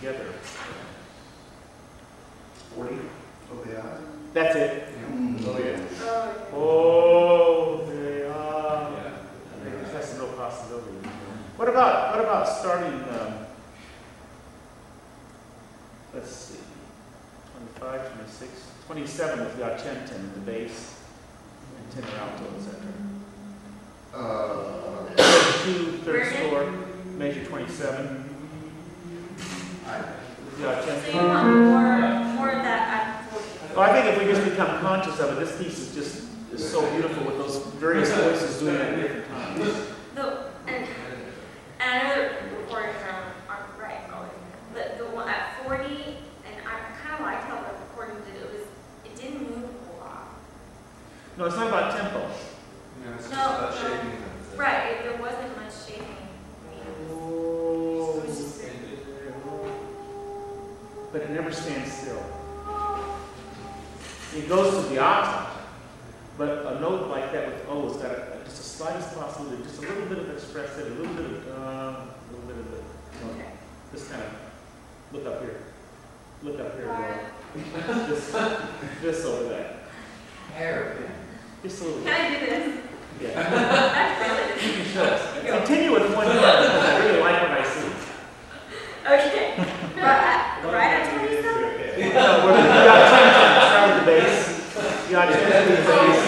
together. 40. Oh, they are. That's it. Oh, yeah. Oh, they are. That's no possibility. What about starting, let's see, 25, 26, 27 we've got 10, 10 in the bass, and 10 alto, etc. 2, third score, measure 27. We've got 10. So you want more of that at 40. Well, I think if we just become conscious of it, this piece is so beautiful with those various voices doing it at different times. And I know the recordings aren't right always, but the one at 40, and I kind of liked how the recording did it. It didn't move a whole lot. No, it's not about tempo. No, it's just about shaking it. Right, there wasn't much shaking. Oh, but it never stands still. It goes to the octave, but a note like that with O has got just the slightest possibility, just a little bit of expressive, a little bit of the, Okay. just kind of look up here, Laura. This over that. Hair. Just a little bit. Can I do this? Yeah. That's really You can show us. Continue with one hand because I really like what I see. okay. Right at 27? No, we got 10, start with the bass. You got 10 with the bass.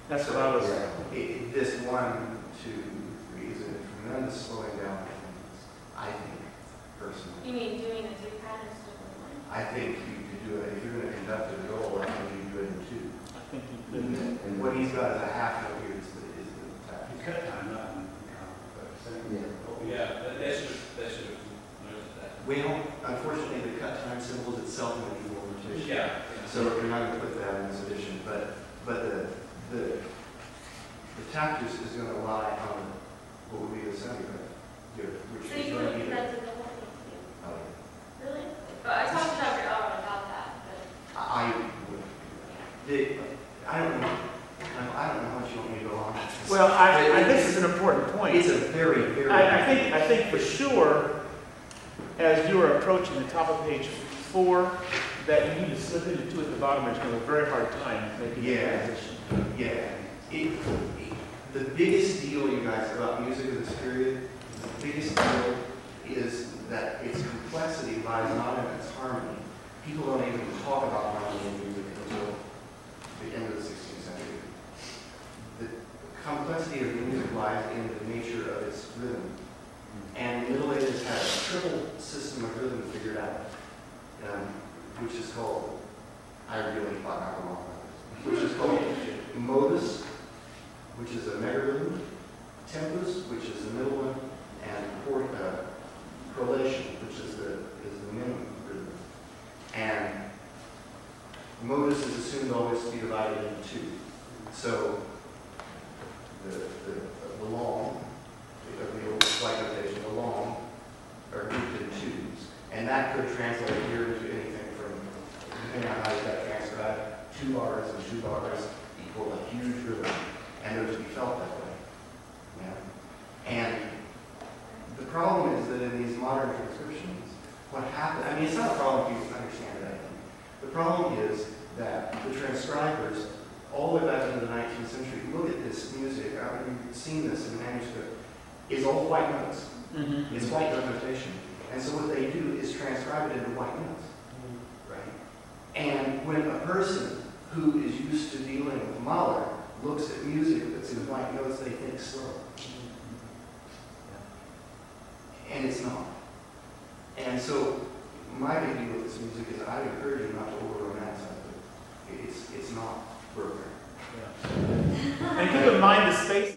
That's what I was. This 1, 2, 3 is a tremendous slowing down of things, I think, personally. You mean doing the 3 patterns to the one? I think you could do it, if you're going to conduct a goal, I think you do it in 2. I think you could. And what he's got is a half note here is the tap. You cut time, not in Yeah, that should have noticed that. Well, unfortunately, the cut time symbol is itself an equal notation. Yeah. So we're not going to put that in this edition, but the tactus is going to lie on what would be the semicolon here, which So is you going would to be. conduct the whole thing too? Oh, Really? But I talked to Dr. Owen about that, but. I don't know. I don't know how much you want me to go on. Well, this is an important point. It's a very, very. I think for sure, as you are approaching the top of page 4, that you need to slip into 2 at the bottom. There's going to be a very hard time making the transition. Yeah. The biggest deal, you guys, about music of this period, the biggest deal is that its complexity lies not in its harmony. People don't even talk about harmony in music until the end of the 16th century. The complexity of the music lies in the nature of its rhythm. And the Middle Ages had a triple system of rhythm figured out, which is called, I really thought I was wrong about this, which is called modus, which is a megarhythm, tempus, which is the middle one, and correlation, which is the minimum rhythm. And modus is assumed always to be divided into 2. So the long, the old slight notation, the long are grouped in 2s. And that could translate here into anything from, depending on how you got transcribed, 2 bars and 2 bars equal a huge rhythm. And they're to be felt that way. Yeah. And the problem is that in these modern transcriptions, what happens, I mean, it's not a problem if you understand it, I think. The problem is that the transcribers, all the way back into the 19th century, look at this music, you've seen this in the manuscript, is all white notes. Mm-hmm. It's white note notation. And so what they do is transcribe it into white notes. Right? And when a person who is used to dealing with Mahler looks at music that's in white notes, they think slow. And it's not. And so my big deal with this music is I encourage you not to over-romanticize it. It's not broken. Yeah. And keep in mind the space.